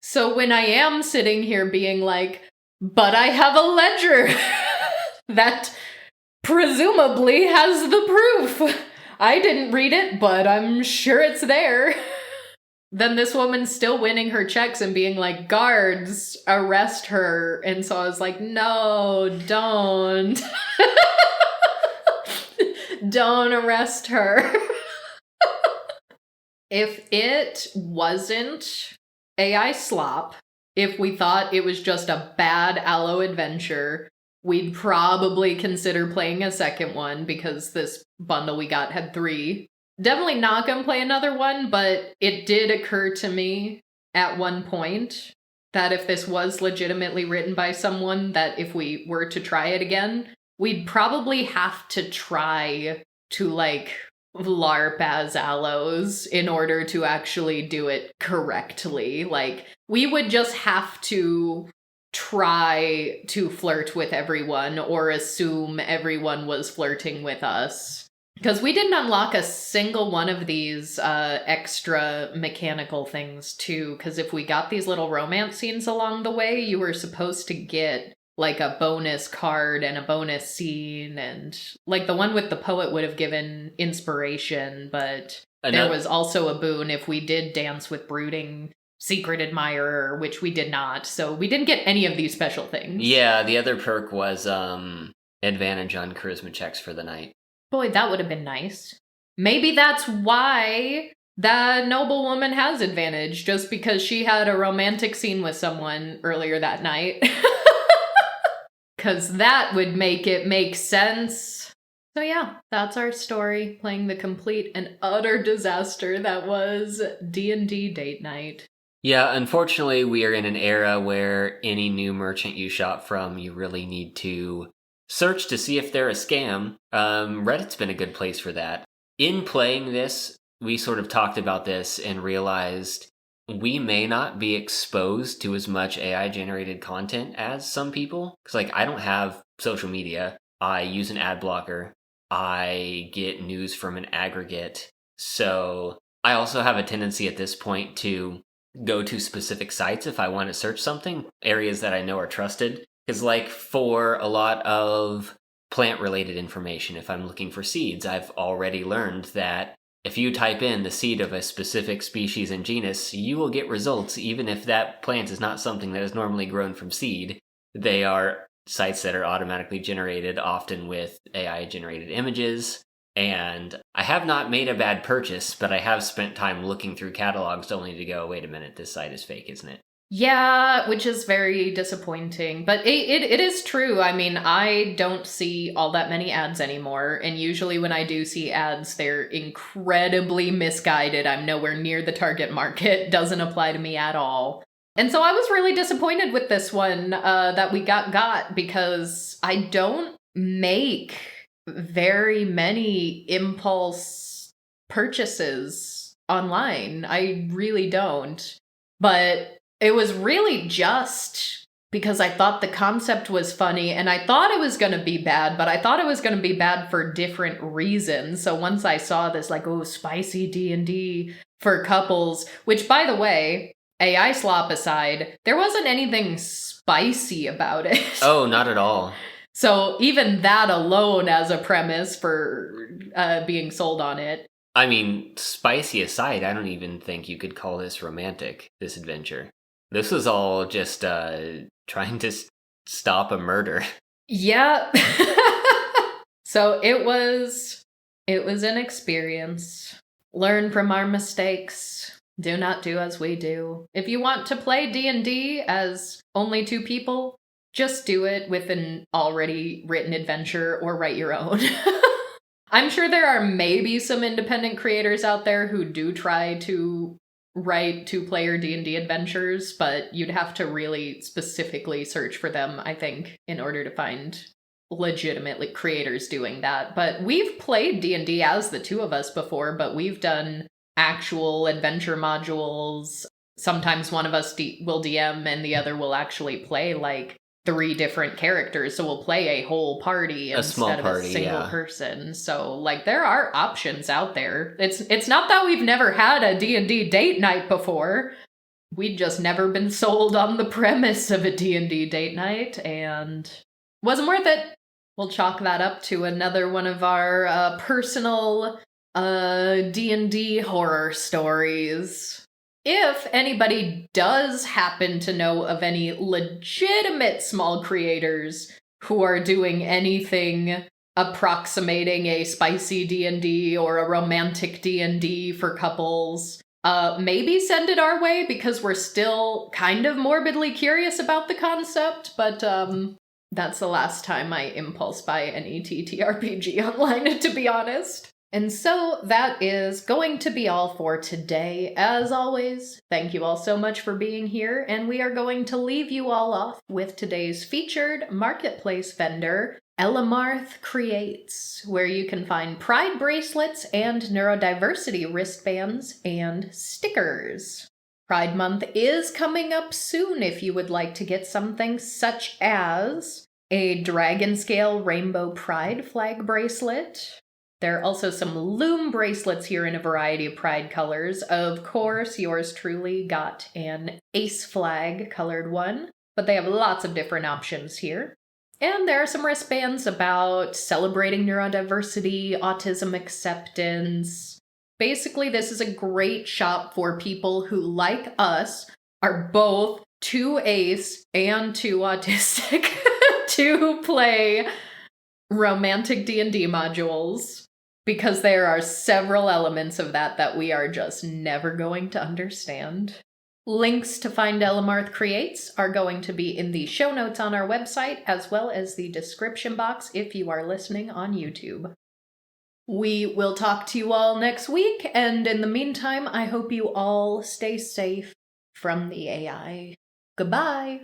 So when I am sitting here being like, but I have a ledger that presumably has the proof. I didn't read it, but I'm sure it's there. Then this woman's still winning her checks and being like, guards, arrest her. And so I was like, no, don't. Don't arrest her. If it wasn't AI slop, if we thought it was just a bad Aloe adventure, we'd probably consider playing a second one because this bundle we got had 3. Definitely not gonna play another one, but it did occur to me at one point that if this was legitimately written by someone, that if we were to try it again, we'd probably have to try to, like, LARP as Aloes in order to actually do it correctly. Like, we would just have to try to flirt with everyone or assume everyone was flirting with us. Because we didn't unlock a single one of these extra mechanical things, too. Because if we got these little romance scenes along the way, you were supposed to get, like, a bonus card and a bonus scene. And, like, the one with the poet would have given inspiration, but there was also a boon if we did dance with brooding secret admirer, which we did not. So we didn't get any of these special things. Yeah, the other perk was advantage on charisma checks for the night. Boy, that would have been nice. Maybe that's why that noblewoman has advantage just because she had a romantic scene with someone earlier that night. Because that would make it make sense. So yeah, that's our story, playing the complete and utter disaster that was D&D Date Night. Yeah, unfortunately, we are in an era where any new merchant you shop from, you really need to search to see if they're a scam. Reddit's been a good place for that. In playing this, we sort of talked about this and realized we may not be exposed to as much AI-generated content as some people. Because, like, I don't have social media. I use an ad blocker. I get news from an aggregate. So I also have a tendency at this point to go to specific sites if I want to search something, areas that I know are trusted. Because, like, for a lot of plant-related information, if I'm looking for seeds, I've already learned that if you type in the seed of a specific species and genus, you will get results even if that plant is not something that is normally grown from seed. They are sites that are automatically generated, often with AI-generated images. And I have not made a bad purchase, but I have spent time looking through catalogs only to go, wait a minute, this site is fake, isn't it? Yeah, which is very disappointing. But it is true. I mean, I don't see all that many ads anymore. And usually when I do see ads, they're incredibly misguided. I'm nowhere near the target market. Doesn't apply to me at all. And so I was really disappointed with this one that we got because I don't make very many impulse purchases online. I really don't. But it was really just because I thought the concept was funny and I thought it was going to be bad, but I thought it was going to be bad for different reasons. So once I saw this, like, oh, spicy D&D for couples, which, by the way, AI slop aside, there wasn't anything spicy about it. Oh, not at all. So even that alone as a premise for being sold on it. I mean, spicy aside, I don't even think you could call this romantic, this adventure. This was all just trying to stop a murder. Yeah. So it was an experience. Learn from our mistakes. Do not do as we do. If you want to play D&D as only two people, just do it with an already written adventure or write your own. I'm sure there are maybe some independent creators out there who do try to write two-player D&D adventures, but you'd have to really specifically search for them, I think, in order to find legitimately creators doing that. But we've played D&D as the two of us before, but we've done actual adventure modules. Sometimes one of us will DM and the other will actually play, like, 3 different characters, so we'll play a whole party instead of a single person. So, like, there are options out there. It's not that we've never had a D&D date night before. We'd just never been sold on the premise of a D&D date night, and wasn't worth it. We'll chalk that up to another one of our personal D&D horror stories. If anybody does happen to know of any legitimate small creators who are doing anything approximating a spicy D&D or a romantic D&D for couples, maybe send it our way because we're still kind of morbidly curious about the concept, but that's the last time I impulse buy any TTRPG online, to be honest. And so that is going to be all for today. As always, thank you all so much for being here, and we are going to leave you all off with today's featured marketplace vendor, Elamarth Creates, where you can find pride bracelets and neurodiversity wristbands and stickers. Pride Month is coming up soon if you would like to get something such as a dragon scale rainbow pride flag bracelet. There are also some loom bracelets here in a variety of pride colors. Of course, yours truly got an ace flag colored one, but they have lots of different options here. And there are some wristbands about celebrating neurodiversity, autism acceptance. Basically, this is a great shop for people who, like us, are both too ace and too autistic to play romantic D&D modules. because there are several elements of that we are just never going to understand. Links to find Elamarth Creates are going to be in the show notes on our website, as well as the description box if you are listening on YouTube. We will talk to you all next week, and in the meantime, I hope you all stay safe from the AI. Goodbye!